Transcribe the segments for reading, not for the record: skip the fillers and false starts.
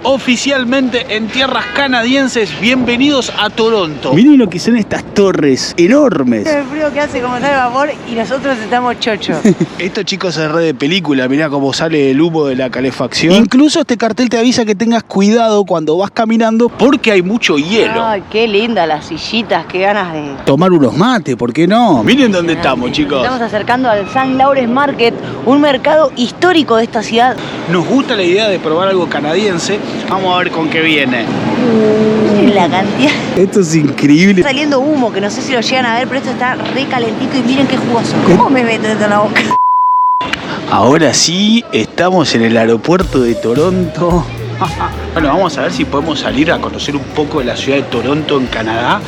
oficialmente en tierras canadienses. Bienvenidos a Toronto. Miren lo que son estas torres enormes. El frío que hace como está de vapor y nosotros estamos chochos. Esto, chicos, es re de película. Mirá cómo sale el humo de la calefacción. Incluso este cartel te avisa que tengas cuidado cuando vas caminando porque hay mucho hielo. Ay, qué linda las sillitas, qué ganas de tomar unos mates, ¿por qué no? Miren dónde estamos, chicos. Estamos acercando al St. Lawrence Market, un mercado histórico de esta ciudad. Nos gusta la idea de probar algo canadiense. Vamos a ver con qué viene. Miren la cantidad. Esto es increíble. Está saliendo humo, que no sé si lo llegan a ver, pero esto está re calentito y miren qué jugoso. ¿Cómo me meto esto en la boca? Ahora sí, estamos en el aeropuerto de Toronto. Bueno, vamos a ver si podemos salir a conocer un poco de la ciudad de Toronto en Canadá,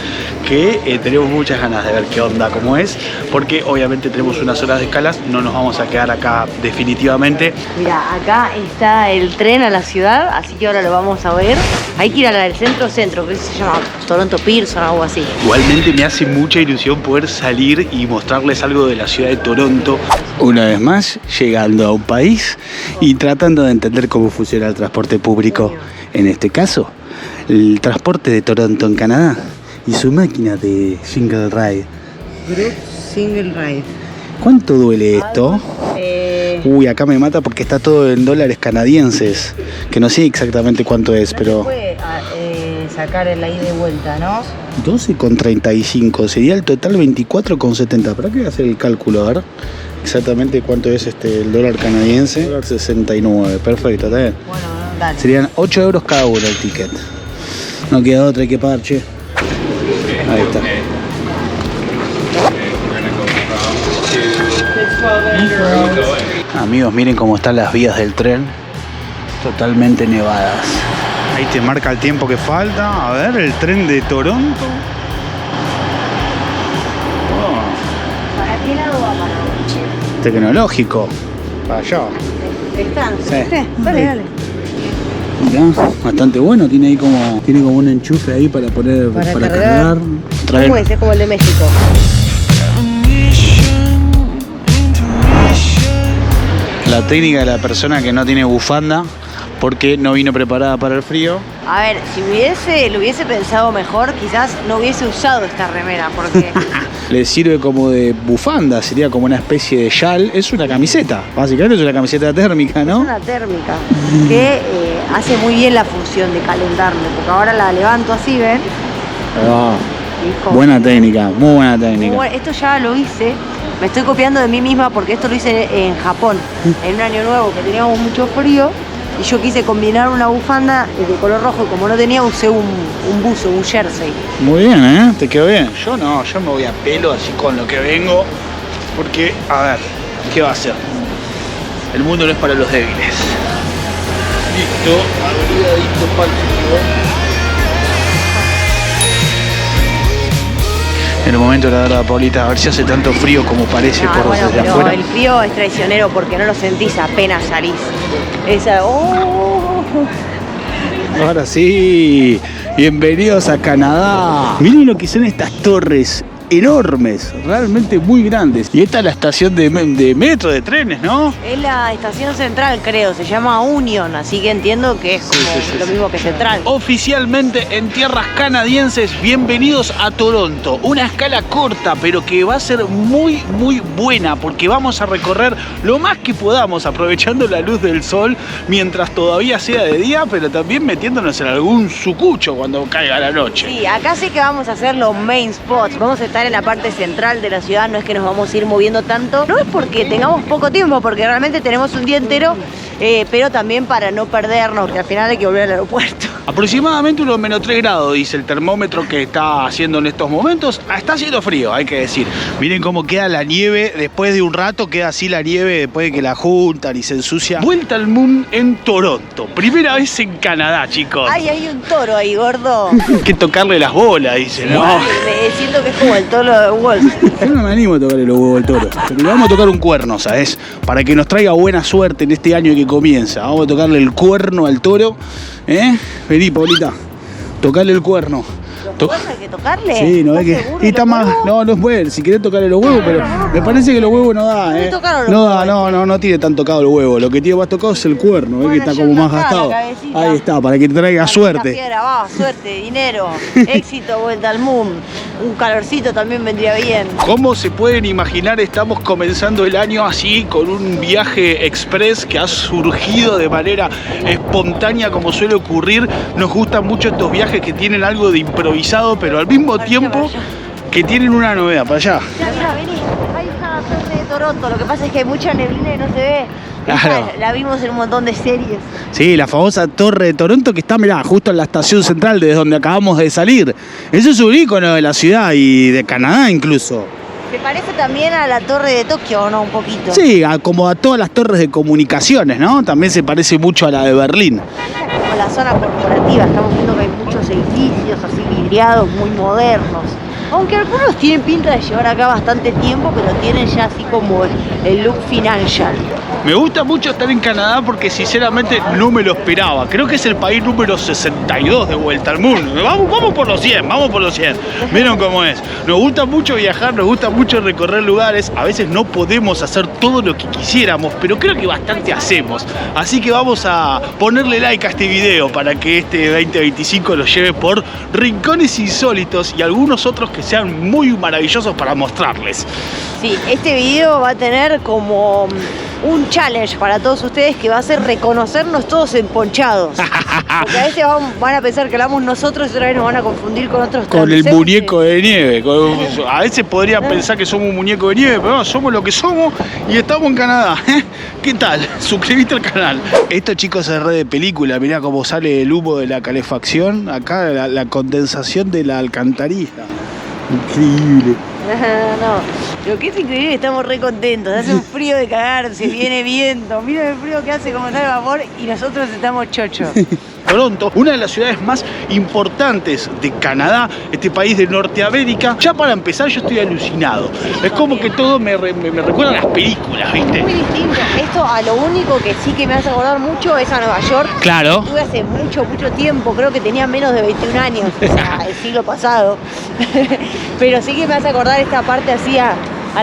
que tenemos muchas ganas de ver qué onda, cómo es, porque obviamente tenemos unas horas de escalas, no nos vamos a quedar acá definitivamente. Mira, acá está el tren a la ciudad, así que ahora lo vamos a ver. Hay que ir a la del centro, que se llama Toronto Pearson o algo así. Igualmente me hace mucha ilusión poder salir y mostrarles algo de la ciudad de Toronto. Una vez más, llegando a un país y tratando de entender cómo funciona el transporte público. En este caso, el transporte de Toronto en Canadá y su máquina de single ride. Group Single Ride. ¿Cuánto duele esto? Uy, acá me mata porque está todo en dólares canadienses, que no sé exactamente cuánto es, pero... Se puede sacar el ida y vuelta, ¿no? 12,35, sería el total 24,70. ¿Para qué voy a hacer el cálculo? A ver exactamente cuánto es el dólar canadiense. Dólar 69, perfecto, está bien. Bueno, dale. Serían 8 euros cada uno el ticket. No queda otra, hay que pagar, che. Ahí está. Amigos, miren cómo están las vías del tren. Totalmente nevadas. Ahí te marca el tiempo que falta. A ver, el tren de Toronto. Oh. ¿Para qué lado va para noche? Tecnológico. Para allá. ¿Están? Sí. Dale. Mirá, bastante bueno. Tiene ahí como un enchufe ahí para poner para cargar. ¿Cómo es? Es como el de México. La técnica de la persona que no tiene bufanda porque no vino preparada para el frío. A ver, si lo hubiese pensado mejor, quizás no hubiese usado esta remera, porque... Le sirve como de bufanda, sería como una especie de chal. Es una camiseta, básicamente es una camiseta térmica, ¿no? Es una térmica que hace muy bien la función de calentarme, porque ahora la levanto así, ¿ven? Buena técnica, muy buena técnica. Esto ya lo hice, me estoy copiando de mí misma porque esto lo hice en Japón, en un año nuevo que teníamos mucho frío y yo quise combinar una bufanda de color rojo y como no tenía usé un buzo, un jersey. Muy bien, ¿eh? Te quedó bien. Yo no, yo me voy a pelo así con lo que vengo porque, a ver, ¿qué va a hacer? El mundo no es para los débiles. Listo, abrigadito para el frío. En el momento de la verdad, Paulita, a ver si hace tanto frío como parece desde afuera. El frío es traicionero porque no lo sentís apenas salís. Ahora sí, bienvenidos a Canadá. Miren lo que son estas torres enormes, realmente muy grandes. Y esta es la estación de metro, de trenes, ¿no? Es la estación central, creo, se llama Union, así que entiendo que es como lo mismo que Central. Oficialmente en tierras canadienses, bienvenidos a Toronto. Una escala corta, pero que va a ser muy, muy buena, porque vamos a recorrer lo más que podamos, aprovechando la luz del sol, mientras todavía sea de día, pero también metiéndonos en algún sucucho cuando caiga la noche. Sí, acá sí que vamos a hacer los main spots, vamos a estar en la parte central de la ciudad, no es que nos vamos a ir moviendo tanto, no es porque tengamos poco tiempo, porque realmente tenemos un día entero, pero también para no perdernos, que al final hay que volver al aeropuerto. Aproximadamente unos -3 grados, dice el termómetro que está haciendo en estos momentos. Está haciendo frío, hay que decir. Miren cómo queda la nieve, después de un rato queda así la nieve, después de que la juntan y se ensucia. Vuelta al mundo en Toronto, primera vez en Canadá, chicos. Ay, hay un toro ahí, gordo. Hay que tocarle las bolas, dice, ¿no? Siento que es como el toro de Wolf. Yo no me animo a tocarle los huevos al toro, pero le vamos a tocar un cuerno, ¿sabes? Para que nos traiga buena suerte en este año que comienza. Vamos a tocarle el cuerno al toro, ¿eh? Vení, Paulita, tocarle el cuerno. ¿Los huevos hay que tocarle? Sí, no es que. ¿Estás seguro? Y está más. No, no es bueno. Si querés tocarle los huevos, pero me parece que los huevos no da, No ¿eh? me tocaron los No da, huevos. no tiene tan tocado el huevo. Lo que tiene más tocado es el cuerno, ¿ves? Bueno, Que está yo como más acá, la gastado. cabecita. Ahí está, para que te traiga La suerte. piedra, va, suerte, dinero, éxito, vuelta al mundo. Un calorcito también vendría bien. Como se pueden imaginar, estamos comenzando el año así, con un viaje express que ha surgido de manera espontánea, como suele ocurrir. Nos gustan mucho estos viajes que tienen algo de improvisado, pero al mismo tiempo que tienen una novedad. Para allá. Mira, vení, ahí está la torre de Toronto. Lo que pasa es que hay mucha neblina y no se ve. Claro. La vimos en un montón de series. Sí, la famosa Torre de Toronto que está, mirá, justo en la estación central desde donde acabamos de salir. Eso es un ícono de la ciudad y de Canadá incluso. ¿Te parece también a la torre de Tokio o no? Un poquito. Sí, como a todas las torres de comunicaciones, ¿no? También se parece mucho a la de Berlín. Esta es como la zona corporativa. Estamos viendo que hay muchos edificios así vidriados, muy modernos. Aunque algunos tienen pinta de llevar acá bastante tiempo, pero tienen ya así como el look financial. Me gusta mucho estar en Canadá porque sinceramente no me lo esperaba. Creo que es el país número 62 de vuelta al mundo. Vamos por los 100, vamos por los 100. Vieron cómo es. Nos gusta mucho viajar, nos gusta mucho recorrer lugares. A veces no podemos hacer todo lo que quisiéramos, pero creo que bastante hacemos. Así que vamos a ponerle like a este video para que este 2025 lo lleve por rincones insólitos y algunos otros que sean muy maravillosos para mostrarles. Sí, este video va a tener como un challenge para todos ustedes que va a ser reconocernos todos emponchados. Porque a veces van a pensar que hablamos nosotros y otra vez nos van a confundir con otros Con el transeúntes. muñeco de nieve. A veces podrían pensar que somos un muñeco de nieve, pero no, somos lo que somos y estamos en Canadá. ¿Qué tal? Suscribiste al canal. Esto, chicos, es red de película. Mirá cómo sale el humo de la calefacción. Acá la condensación de la alcantarilla. Increíble. No, lo que es increíble, estamos re contentos. Hace un frío de cagarse, viene viento. Mira el frío que hace como sale vapor y nosotros estamos chochos. Toronto, una de las ciudades más importantes de Canadá, este país de Norteamérica. Ya para empezar yo estoy alucinado. Es como que todo me recuerda a las películas, ¿viste? Muy distinto. Esto a lo único que sí que me hace acordar mucho es a Nueva York. Claro. Estuve hace mucho tiempo, creo que tenía menos de 21 años, o sea, el siglo pasado. Pero sí que me hace acordar esta parte así a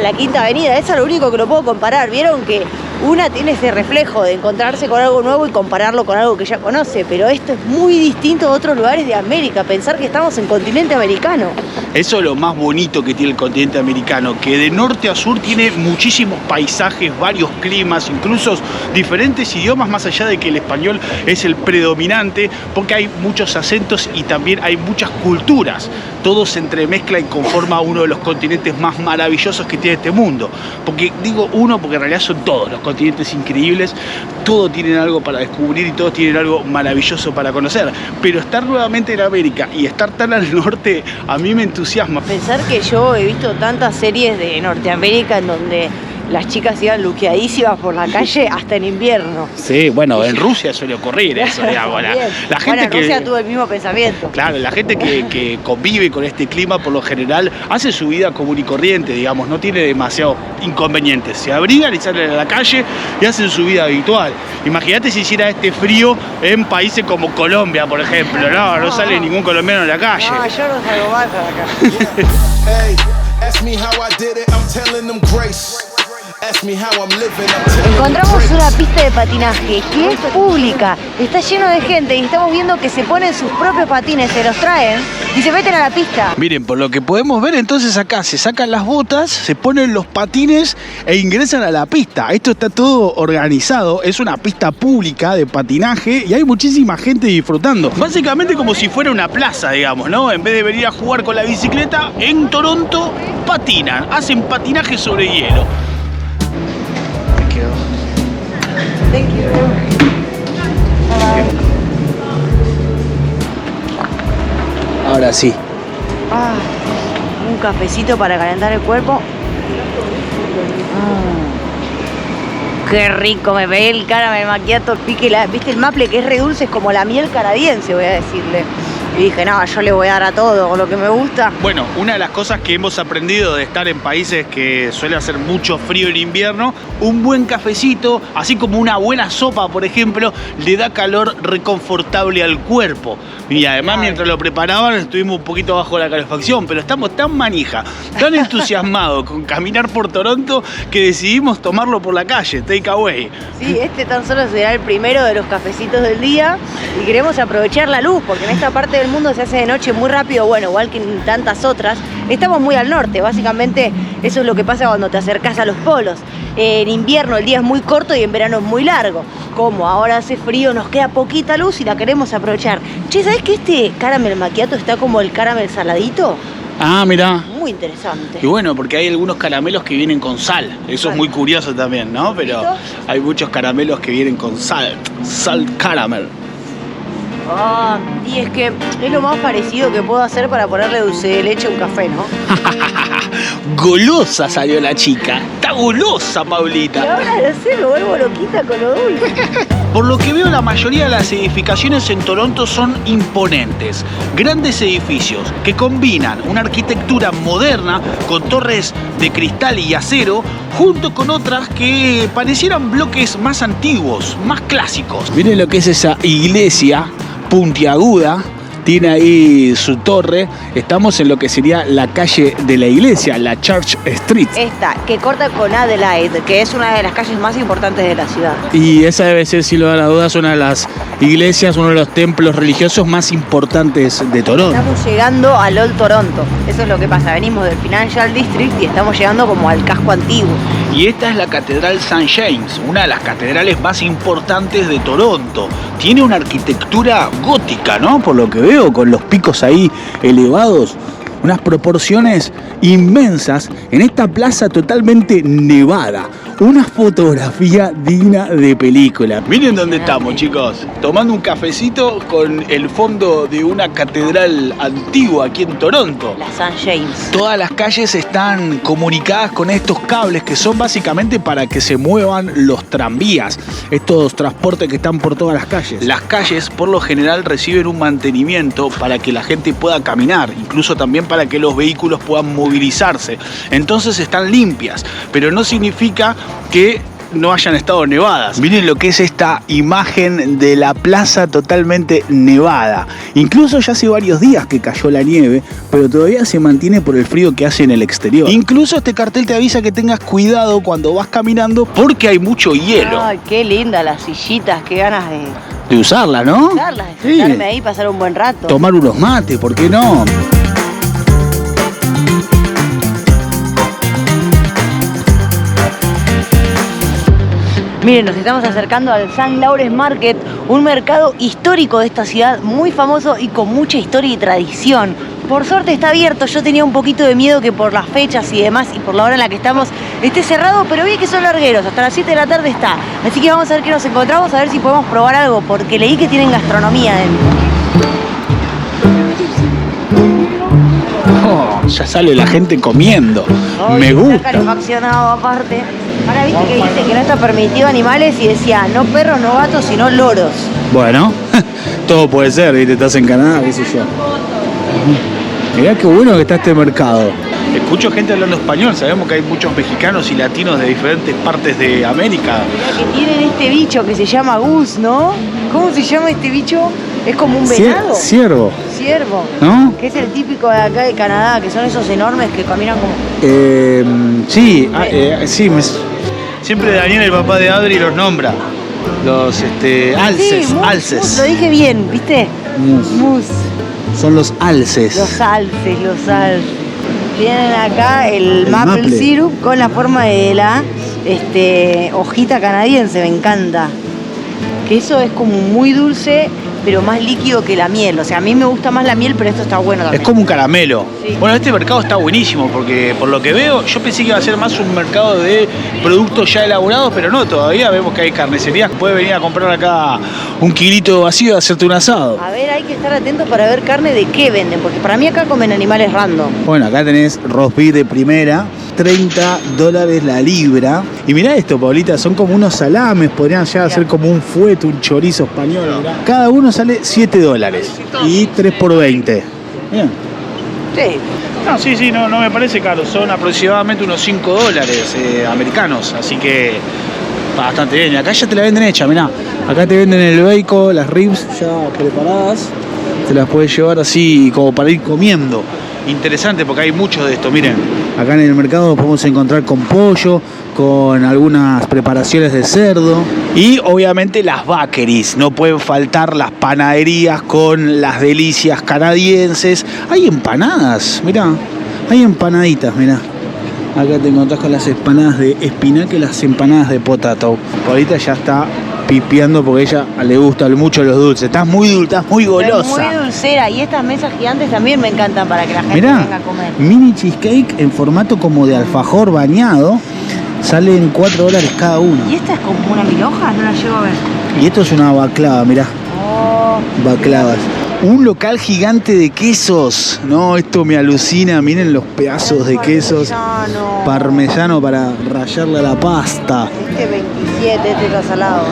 la Quinta Avenida. Eso es lo único que lo puedo comparar. Vieron que una tiene ese reflejo de encontrarse con algo nuevo y compararlo con algo que ya conoce, pero esto es muy distinto de otros lugares de América, pensar que estamos en continente americano. Eso es lo más bonito que tiene el continente americano, que de norte a sur tiene muchísimos paisajes, varios climas, incluso diferentes idiomas, más allá de que el español es el predominante, porque hay muchos acentos y también hay muchas culturas. Todo se entremezcla y conforma uno de los continentes más maravillosos que tiene este mundo. Porque digo uno, porque en realidad son todos los continentes increíbles, todos tienen algo para descubrir y todos tienen algo maravilloso para conocer. Pero estar nuevamente en América y estar tan al norte, a mí me entusiasma. Pensar que yo he visto tantas series de Norteamérica en donde las chicas iban luqueadísimas por la calle hasta en invierno. Sí, bueno, en Rusia suele ocurrir eso, digamos. La gente en Rusia tuvo el mismo pensamiento. Claro, la gente que convive con este clima por lo general hace su vida común y corriente, digamos, no tiene demasiados inconvenientes. Se abrigan y salen a la calle y hacen su vida habitual. Imagínate si hiciera este frío en países como Colombia, por ejemplo. No sale ningún colombiano a la calle. No, yo no salgo más a la calle. Hey, ask me how I did it, I'm telling them grace. Ask me how I'm living, I'm telling them Encontramos grace. una pista de patinaje que es pública, está lleno de gente y estamos viendo que se ponen sus propios patines, se los traen y se meten a la pista. Miren, por lo que podemos ver, entonces acá se sacan las botas, se ponen los patines e ingresan a la pista. Esto está todo organizado, es una pista pública de patinaje y hay muchísima gente disfrutando. Básicamente como si fuera una plaza, digamos, ¿no? En vez de venir a jugar con la bicicleta, en Toronto patinan, hacen patinaje sobre hielo. Thank you. Ahora sí. Un cafecito para calentar el cuerpo. Qué rico, me pegué el caramel macchiato, ¿viste el maple que es re dulce? Es como la miel canadiense, voy a decirle. Y dije, no, yo le voy a dar a todo con lo que me gusta. Bueno, una de las cosas que hemos aprendido de estar en países que suele hacer mucho frío en invierno, un buen cafecito, así como una buena sopa, por ejemplo, le da calor reconfortable al cuerpo. Y además, mientras lo preparaban, estuvimos un poquito bajo la calefacción, pero estamos tan manija, tan entusiasmados con caminar por Toronto, que decidimos tomarlo por la calle, take away. Sí, este tan solo será el primero de los cafecitos del día y queremos aprovechar la luz, porque en esta parte del mundo se hace de noche muy rápido, bueno, igual que en tantas otras. Estamos muy al norte, básicamente eso es lo que pasa cuando te acercás a los polos. En invierno el día es muy corto y en verano es muy largo. Como ahora hace frío, nos queda poquita luz y la queremos aprovechar. Che, ¿sabés que este caramel macchiato está como el caramel saladito? Ah, mirá. Muy interesante. Y bueno, porque hay algunos caramelos que vienen con sal. Eso es muy curioso también, ¿no? Pero ¿Listo? hay muchos caramelos que vienen con sal. Salt caramel. Ah, y es que es lo más parecido que puedo hacer para ponerle dulce de leche a un café, ¿no? Golosa salió la chica. Está golosa, Y Paulita. ahora no sé, me vuelvo loquita con lo dulce. Por lo que veo, la mayoría de las edificaciones en Toronto son imponentes. Grandes edificios que combinan una arquitectura moderna con torres de cristal y acero, junto con otras que parecieran bloques más antiguos, más clásicos. Miren lo que es esa iglesia puntiaguda. Tiene ahí su torre. Estamos en lo que sería la calle de la iglesia, la Church Street. Esta, que corta con Adelaide, que es una de las calles más importantes de la ciudad. Y esa debe ser, sin lugar a dudas, una de las iglesias, uno de los templos religiosos más importantes de Toronto. Estamos llegando al Old Toronto. Eso es lo que pasa. Venimos del Financial District y estamos llegando como al casco antiguo. Y esta es la Catedral St. James, una de las catedrales más importantes de Toronto. Tiene una arquitectura gótica, ¿no? Por lo que veo, con los picos ahí elevados. Unas proporciones inmensas en esta plaza totalmente nevada. Una fotografía digna de película. Miren dónde estamos, chicos. Tomando un cafecito con el fondo de una catedral antigua aquí en Toronto. La St. James. Todas las calles están comunicadas con estos cables que son básicamente para que se muevan los tranvías, estos transportes que están por todas las calles. Las calles por lo general reciben un mantenimiento para que la gente pueda caminar, incluso también para que los vehículos puedan movilizarse. Entonces están limpias, pero no significa que no hayan estado nevadas. Miren lo que es esta imagen de la plaza totalmente nevada. Incluso ya hace varios días que cayó la nieve, pero todavía se mantiene por el frío que hace en el exterior. Incluso este cartel te avisa que tengas cuidado cuando vas caminando porque hay mucho hielo. Ay, qué linda las sillitas, qué ganas De usarla, ¿no? usarlas, de sentarme ahí y pasar un buen rato. Tomar unos mates, ¿por qué no? Miren, nos estamos acercando al St. Lawrence Market, un mercado histórico de esta ciudad, muy famoso y con mucha historia y tradición. Por suerte está abierto, yo tenía un poquito de miedo que por las fechas y demás y por la hora en la que estamos esté cerrado, pero vi que son largueros, hasta las 7 de la tarde está. Así que vamos a ver qué nos encontramos, a ver si podemos probar algo, porque leí que tienen gastronomía dentro. Oh, ya sale la gente comiendo. Ay, Me está gusta. calefaccionado aparte. Ahora viste que dice que no está permitido animales y decía no perros, no gatos, sino loros. Bueno, todo puede ser, ¿viste? Estás en Canadá, qué sé yo. Mirá qué bueno que está este mercado. Escucho gente hablando español, sabemos que hay muchos mexicanos y latinos de diferentes partes de América. Mirá que tienen este bicho que se llama gus, ¿no? ¿Cómo se llama este bicho? Es como un venado. Ciervo, Ciervo. ¿no? Que es el típico de acá de Canadá, que son esos enormes que caminan como... Sí, sí. Siempre Daniel, el papá de Adri, los nombra. Los alces, Sí, mus, alces. mus, lo dije bien, ¿viste? Mus. Mus. Son los alces. Los alces, los alces. Tienen acá el maple maple. syrup con la forma de la hojita canadiense, me encanta. Que eso es como muy dulce, pero más líquido que la miel. O sea, a mí me gusta más la miel, pero esto está bueno Es también. como un caramelo. Sí. Bueno, este mercado está buenísimo porque por lo que veo, yo pensé que iba a ser más un mercado de productos ya elaborados, pero no, todavía vemos que hay carnicerías que puedes venir a comprar acá un kilito vacío y hacerte un asado. A ver, hay que estar atentos para ver carne de qué venden, porque para mí acá comen animales random. Bueno, acá tenés roast beef de primera, 30 dólares la libra. Y mirá esto, Paulita, son como unos salames, podrían llegar a ser como un fuete, un chorizo español. Mirá. Cada uno sale 7 dólares y 3 por 20. Bien. Sí. No, sí, no me parece caro. Son aproximadamente unos 5 dólares americanos, así que bastante bien. Y acá ya te la venden hecha, mirá. Acá te venden el bacon, las ribs ya preparadas. Te las puedes llevar así como para ir comiendo. Interesante porque hay mucho de esto, miren. Acá en el mercado podemos encontrar con pollo, con algunas preparaciones de cerdo y obviamente las bakeries. No pueden faltar las panaderías con las delicias canadienses. Hay empanadas, mirá. Hay empanaditas, mirá. Acá te encontrás con las empanadas de espinaca y las empanadas de potato. Ahorita ya está pipiando porque a ella le gustan mucho los dulces. Estás muy golosa. Muy dulcera. Y estas mesas gigantes también me encantan para que la gente Mirá, venga a comer. Mini cheesecake en formato como de alfajor bañado. Salen 4 dólares cada uno. ¿Y esta es como una milhoja? No la llego a ver. Y esto es una baklava, mirá. Oh, Baklavas. Un local gigante de quesos. No, esto me alucina. Miren los pedazos de quesos. Parmesano para rallarle a la pasta. Este 27, este está salado,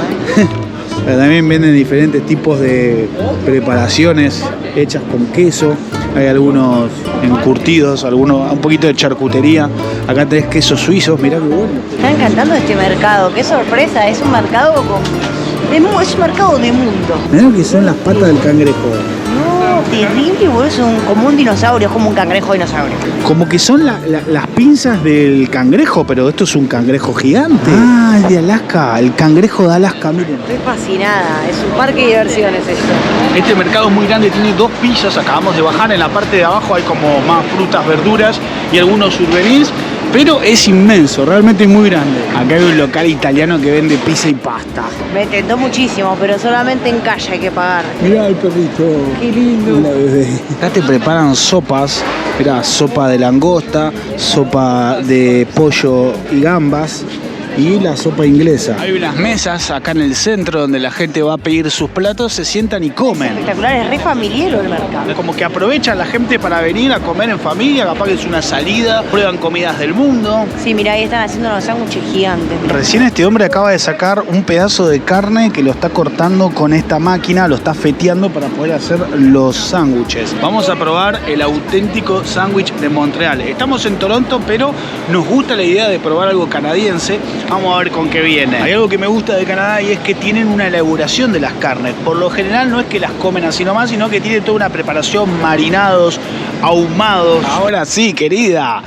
Pero también venden diferentes tipos de preparaciones hechas con queso. Hay algunos encurtidos, algunos un poquito de charcutería. Acá tenés quesos suizos, mirá qué bueno. Me está encantando este mercado, qué sorpresa. Es un mercado es un mercado de mundo. Mirá lo que son las patas del cangrejo. No, terrible, boludo. Es como un dinosaurio, es como un cangrejo dinosaurio. Como que son las pinzas del cangrejo, pero esto es un cangrejo gigante. Ah, es de Alaska, el cangrejo de Alaska, miren. Estoy fascinada, es un parque de diversiones esto. Este mercado es muy grande, tiene 2 pisos, acabamos de bajar, en la parte de abajo hay como más frutas, verduras y algunos souvenirs, pero es inmenso, realmente es muy grande. Acá hay un local italiano que vende pizza y pasta. Me tentó muchísimo, pero solamente en calle hay que pagar. Mirá el perrito. Qué lindo. La bebé. Acá te preparan sopas, mirá, sopa de langosta, sopa de pollo y gambas. Y la sopa inglesa. Hay unas mesas acá en el centro donde la gente va a pedir sus platos, se sientan y comen. Espectacular, es re familiero el mercado. Como que aprovechan la gente para venir a comer en familia, capaz que es una salida, prueban comidas del mundo. Sí, mirá, ahí están haciendo unos sándwiches gigantes. Mirá. Recién este hombre acaba de sacar un pedazo de carne que lo está cortando con esta máquina, lo está feteando para poder hacer los sándwiches. Vamos a probar el auténtico sándwich de Montreal. Estamos en Toronto, pero nos gusta la idea de probar algo canadiense. Vamos a ver con qué viene. Hay algo que me gusta de Canadá y es que tienen una elaboración de las carnes. Por lo general no es que las comen así nomás, sino que tienen toda una preparación, marinados, ahumados. Ahora sí, querida.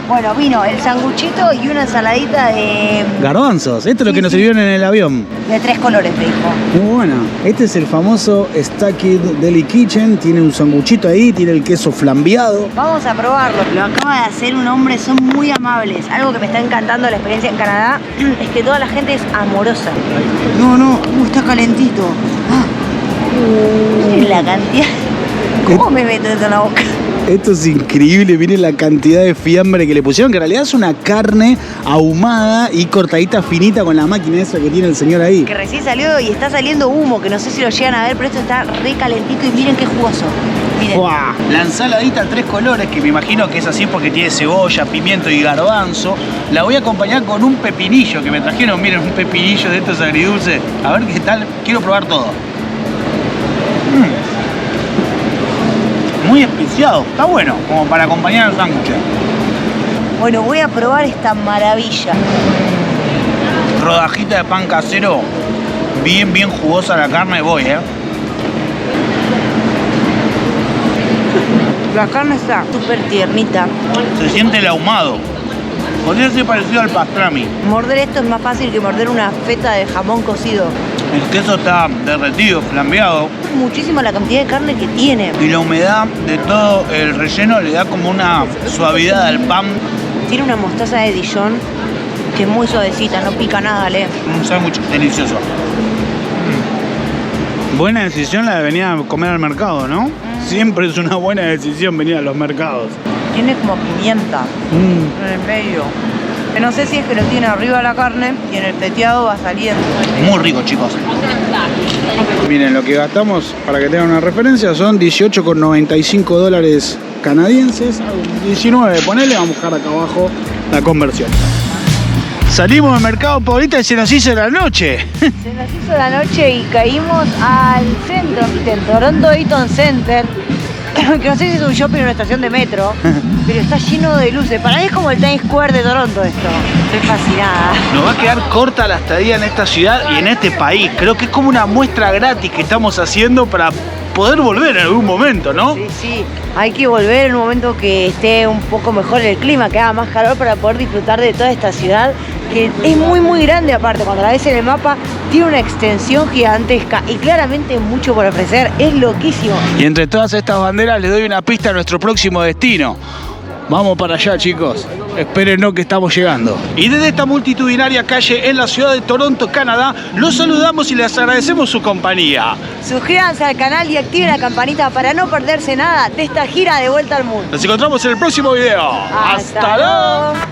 Bueno, vino el sanguchito y una ensaladita de... Garbanzos, esto es lo que nos sirvieron en el avión. De 3 colores, me dijo. Muy buena. Este es el famoso Stacked Deli Kitchen. Tiene un sanguchito ahí, tiene el queso flambeado. Vamos a probarlo. Lo acaba de hacer un hombre, son muy amables. Algo que me está encantando de la experiencia en Canadá es que toda la gente es amorosa. No, está calentito. Miren la cantidad. ¿Cómo me meto esto en la boca? Esto es increíble, miren la cantidad de fiambre que le pusieron, que en realidad es una carne ahumada y cortadita finita con la máquina esa que tiene el señor ahí. Que recién salió y está saliendo humo, que no sé si lo llegan a ver, pero esto está re calentito y miren qué jugoso. Miren. ¡Buah! La ensaladita 3 colores, que me imagino que es así porque tiene cebolla, pimiento y garbanzo. La voy a acompañar con un pepinillo que me trajeron, miren, un pepinillo de estos agridulces. A ver qué tal, quiero probar todo. Muy especiado, está bueno, como para acompañar el sándwich. Bueno, voy a probar esta maravilla. Rodajita de pan casero, bien jugosa la carne, La carne está súper tiernita. Se siente el ahumado. Podría ser parecido al pastrami. Morder esto es más fácil que morder una feta de jamón cocido. El queso está derretido, flambeado. Muchísima la cantidad de carne que tiene. Y la humedad de todo el relleno le da como una suavidad al pan. Tiene una mostaza de Dijon que es muy suavecita, no pica nada, ¿le? Un sándwich delicioso. Buena decisión la de venir a comer al mercado, ¿no? Siempre es una buena decisión venir a los mercados. Tiene como pimienta en el medio. Que no sé si es que lo tiene arriba la carne y en el peteado va saliendo. Muy rico, chicos. Miren, lo que gastamos, para que tengan una referencia, son 18,95 dólares canadienses. 19, ponele, vamos a buscar acá abajo la conversión. Salimos del mercado Paulista y se nos hizo la noche. Se nos hizo la noche y caímos al centro, ¿viste? En Toronto Eaton Center. Que no sé si es un shopping o una estación de metro, pero está lleno de luces. Para mí es como el Times Square de Toronto esto. Estoy fascinada. Nos va a quedar corta la estadía en esta ciudad y en este país. Creo que es como una muestra gratis que estamos haciendo para poder volver en algún momento, ¿no? Sí, sí. Hay que volver en un momento que esté un poco mejor el clima, que haga más calor para poder disfrutar de toda esta ciudad, que es muy, muy grande aparte. Cuando la ves en el mapa, tiene una extensión gigantesca y claramente mucho por ofrecer. Es loquísimo. Y entre todas estas banderas les doy una pista a nuestro próximo destino. Vamos para allá, chicos. Espérennos que estamos llegando. Y desde esta multitudinaria calle en la ciudad de Toronto, Canadá, los saludamos y les agradecemos su compañía. Suscríbanse al canal y activen la campanita para no perderse nada de esta gira de vuelta al mundo. Nos encontramos en el próximo video. ¡Hasta luego!